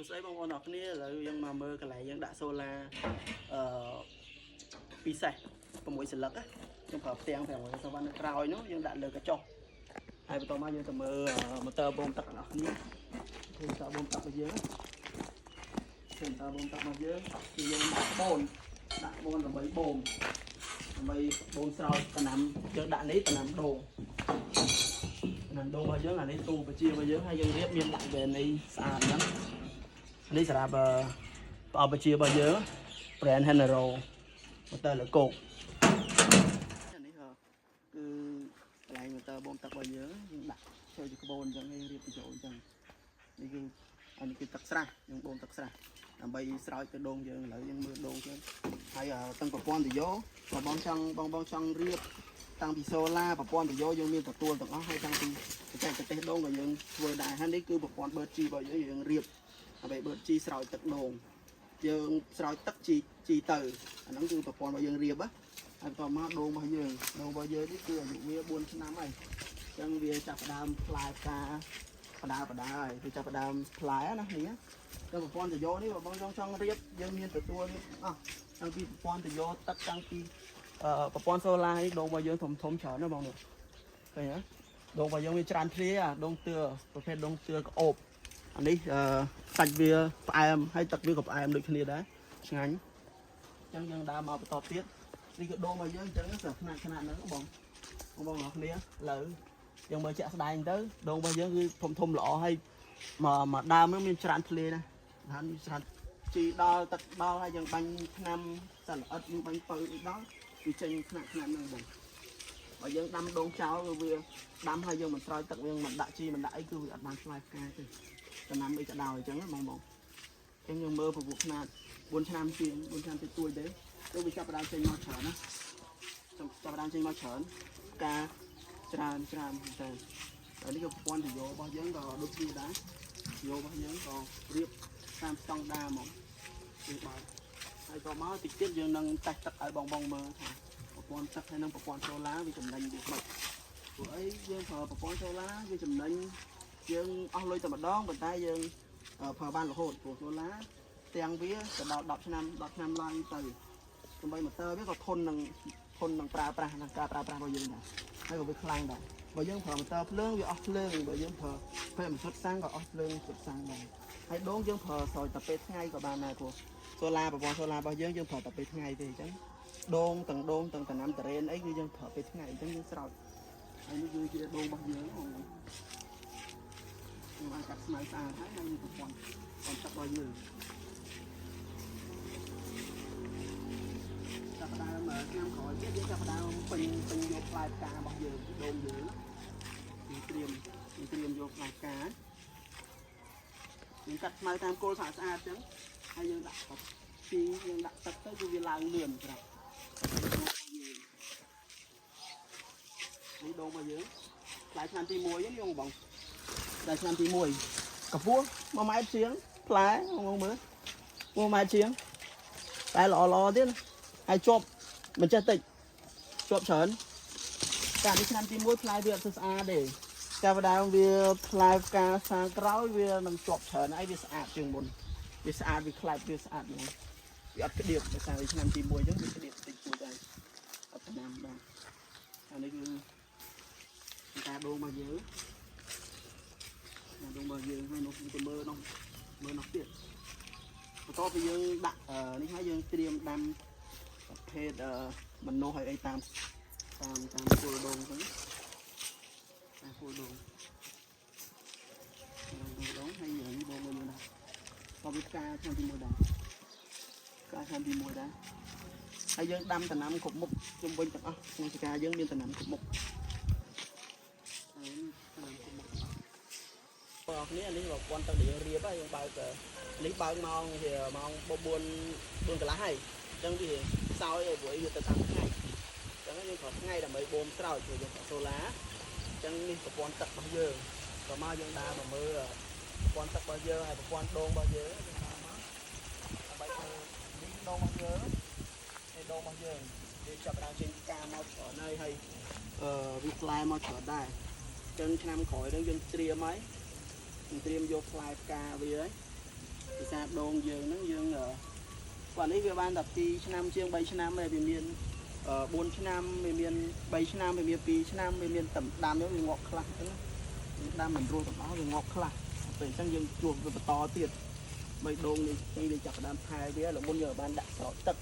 ស្ដីបងប្អូនអរគ្នាឥឡូវយើងមកមើលកន្លែងយើងដាក់សូឡាពិសេស6សន្លឹកណាខ្ញុំប្រើផ្ទាំង6សវណ្ណនៅក្រោយនោះយើងដាក់លើកញ្ចុះហើយបន្តមកយើងទៅមើលម៉ូទ័របូមទឹករបស់គ្នាគឺម៉ូទ័របូមទឹករបស់យើងគឺម៉ូទ័របូមទឹករបស់យើងគឺយើងដាក់បូនដើម្បីបូមស្រោចដំណាំយើងដាក់នេះដំណាំដូងរបស់យើងអានេះទូបជារបស់យើងហើយយើងរៀបមានដាក់វ៉ែននេះស្អាតហ្នឹងនេះសម្រាប់ប្រអប់បជារបស់យើង brand Henero ម៉ូទ័រលើកោកនេះគឺកន្លែងម៉ូទ័របូមទឹករបស់យើងដាក់ចូលជាក្បូនអញ្ចឹងហើយរៀបបញ្ចូលអញ្ចឹងនេះគឺទឹកស្រះយើងបូមទឹកស្រះដើម្បីស្រោចទៅដូងយើងឥឡូវយើងមើលដូងយើងហើយទាំងប្រព័ន្ធទយោបងចង់រៀបតាំងពីសូឡាប្រព័ន្ធទយោយើងមានទទួលទាំងអស់ហើយតាំងពីបច្ចេកទេសដូងក៏យើងធ្វើដែរហើយនេះគឺប្រព័ន្ធ Bird G របស់យើងរៀបដើម្បី Bird G ស្រោចទឹកដូងយើងស្រោចទឹកជីទៅអាហ្នឹងគឺប្រព័ន្ធរបស់យើងរៀបហើយបន្តមកដូងរបស់យើងនេះគឺអាយុវា4ឆ្នាំហើយអញ្ចឹងវាចាប់ផ្ដើមផ្លែផ្កាបដាហើយវាចាប់ផ្ដើមផ្លែណានេះទៅប្រព័ន្ធទយោនេះបងចង់រៀបយើងមានទទួលអស់តាំងពីប្រព័ន្ធទយោទឹកតាំងពីប្រព័ន្ធសូឡានេះដូងរបស់យើងធំច្រើនណាបងនេះឃើញទេដូងរបស់យើងវាច្រើនភ្លាដូងទឿប្រភេទដូងទឿក្អូបអានេះសាច់វាផ្អែមហើយទឹកវាក៏ផ្អែមដូចគ្នាដែរឆ្ងាញ់អញ្ចឹងយើងដើរមកបន្តទៀតនេះគឺដូងរបស់យើងអញ្ចឹងស្រាប់ខ្នាតហ្នឹងបងប្អូនគ្នាឥឡូវយើងមើលជាក់ស្ដែងទៅដូងរបស់យើងគឺធំល្អហើយមកដើមហ្នឹងមានច្រើនភ្លាណាហើយច្រើនជីដល់ទឹកដល់ហើយយើងបាញ់ថ្នាំសត្វល្អិតយើងបាញ់ពៅដល់វាចេញខ្នាតហ្នឹងបងបើយើងដាំដូងចោលគឺវាដាំហើយយើងមិនស្រោចទឹកយើងមិនដាក់ជីមិនដាក់អីគឺវាអត់បានផ្លែផ្កាទេដំណាំអីក៏ដោយអញ្ចឹងបងអញ្ចឹងយើងមើលពពុះខ្នាត4ឆ្នាំជាង4ឆ្នាំតិចតួចទេគឺវាចាប់ផ្ដើមចេញមកច្រើនណាចាប់ផ្ដើមចេញមកច្រើនការច្រើនតែនេះគឺប្រព័ន្ធទយោរបស់យើងក៏ដូចគ្នាដែរទយោរបស់យើងក៏រៀបតាមស្តង់ដារហ្មងវាបើហើយក៏មកតិចទៀតយើងនឹងតេស្តទឹកឲ្យបងមើលថាប្រព័ន្ធទឹកហើយនឹងប្រព័ន្ធសូឡាវាចំណេញវាមិនព្រោះអីយើងប្រើប្រព័ន្ធសូឡាវាចំណេញយើងអស់លុយតែម្ដងប៉ុន្តែយើងប្រើបានរហូតព្រោះសូឡាទាំងវាទៅដល់10ឆ្នាំឡើងទៅដើម្បីម៉ូទ័រវាក៏ធន់នឹងប្រើប្រាស់នឹងការប្រើប្រាស់របស់យើងដែរហើយក៏វាខ្លាំងដែរបើយើងប្រើម៉ូទ័រភ្លើងវាអស់ភ្លើងបើយើងប្រើពេលមិនសុទ្ធសាំងក៏អស់ភ្លើងសុទ្ធសាំងដែរហើយដូងយើងប្រើស្រោចតែពេលថ្ងៃក៏បានដែរព្រោះសូឡាប្រព័ន្ធសូឡារបស់យើងប្រើតែពេលថ្ងៃទេអញ្ចឹងដូងទាំងដំណាំតរ៉េនអីគឺយើងប្រើពេលថ្ងៃអញ្ចឹងយើងស្រោចហើយនេះគឺជាដូងរបស់យើងខ្ញុំបានកាត់ស្មៅស្អាតហើយនឹងប្រព័ន្ធទឹករបស់យើងចាប់ផ្ដើមឆ្នាំក្រោយទៀតយើងចាប់ផ្ដើមពេញយកផ្លែផ្ការបស់យើងដូងយើងត្រៀមយកផ្លែផ្កាយើងកាត់ស្មៅតាមគល់ស្អាតអញ្ចឹងហើយយើងដាក់យើងដាក់ទឹកទៅគឺវាឡើងលឿនប្រាប់នេះដូងរបស់យើងផ្លែឆ្នាំទី1ហ្នឹងយើងបងផ្លែឆ្នាំទី1កម្ពស់1ម៉ែត្រជាងផ្លែបងមើល1ម៉ែត្រជាងតែល្អទៀតហើយជាប់មិនចេះតិចជាប់ច្រើនកាលនេះឆ្នាំទី1ផ្លែវាអត់ស្អាតទេកាលបដើមវាផ្លែផ្កាសាក្រោយវានឹងជាប់ច្រើនហើយវាស្អាតជាងមុនវាស្អាតវាខ្លាចវាស្អាតហ្នឹងវាអត់ក្តៀបតែឆ្នាំទី1អញ្ចឹងវាក្តៀបតិចតួចដែរអត់ឆ្នាំបាទអានេះគឺការដូងរបស់យើងហើយនោះទៅមើលនោះទៀតបន្ទាប់ពីយើងដាក់នេះហើយយើងត្រៀមដាំប្រភេទម្នាស់ឲ្យអីតាមគល់ដូងទៅតាមគល់ដូងហើយយើងដូងមើលណាក៏វាផ្កាឆ្នាំទី1ដែរហើយយើងដាំដំណាំគ្រប់មុខជុំវិញទាំងអស់ក្នុងចការយើងមានដំណាំគ្រប់មុខបងប្អូននេះប្រព័ន្ធទឹកដែលយើងរៀបហើយយើងបើកនេះបើកម៉ោង4កន្លះហើយអញ្ចឹងវាសោយឲ្យព្រោះវាទៅតាមថ្ងៃអញ្ចឹងយើងប្រើថ្ងៃដើម្បីបូមស្រោចព្រោះយើងប្រើសូឡាអញ្ចឹងនេះប្រព័ន្ធទឹករបស់យើងក៏មកយើងដើរមកមើលប្រព័ន្ធទឹករបស់យើងហើយប្រព័ន្ធដូងរបស់យើងដើម្បីមើលនេះដូងរបស់យើងវាចាប់ដើមចេញផ្កាមកច្រើនហើយវាផ្លែមកច្រើនដែរអញ្ចឹងឆ្នាំក្រោយហ្នឹងយើងត្រៀមយកផ្លែផ្កាវាហើយ ដងយើងហ្នឹងយើងគាត់នេះវាបានតែ2ឆ្នាំជាង3ឆ្នាំហើយវាមាន4ឆ្នាំវាមាន3ឆ្នាំវាមាន2ឆ្នាំវាមានតែដាំទៅវាងាប់ខ្លះទៅដាំមិនរួចទាំងអស់វាងាប់ខ្លះពេលអញ្ចឹងយើងជួបវាបន្តទៀតបីដងនេះចឹងយើងចាប់ដើមថែវាលមុនយើងបានដាក់ស្រោចទឹក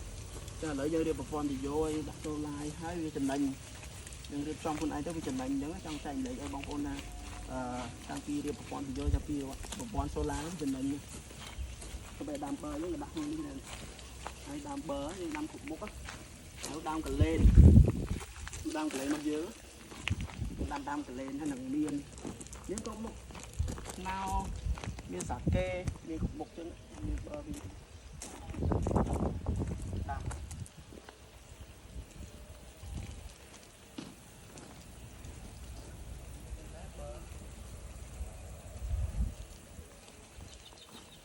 ចឹងឥឡូវយើងរៀបប្រព័ន្ធទីយោឲ្យដាក់ចូលឡាយហើយវាចំណេញយើងរៀបចំខ្លួនឯងទៅវាចំណេញអញ្ចឹងចង់ចែកលេខឲ្យបងប្អូនណាតាំងពីរៀបប្រព័ន្ធទីយោចាប់ពីប្រព័ន្ធសូឡាចំណេញទៅបែរដើមបឺយើងដាក់ក្នុងនេះហើយដើមបឺយើងដាំគ្រប់មុខហើយដើមកលែនមកយើងដាំកលែនហើយនឹងមានគ្រប់មុខណៅមានសាកេមានគ្រប់មុខចឹងមានបឺវាដាំ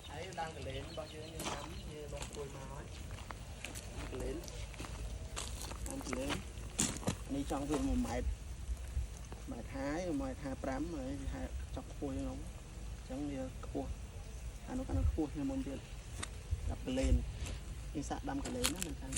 ហើយដាំកលែនរបស់យើងយើងដាំយើងបោះគួយមកហើយកលែននេះចង់វា1ម៉ែត្រហើយ1ម៉ែត្រ55ហើយវាចង់ខ្ពស់ហ្នឹងអញ្ចឹងវាខ្ពស់អានោះខ្ពស់ជាងមុនទៀតដាក់កលែននេះសាក់ដាំកលែនណាមិនខាង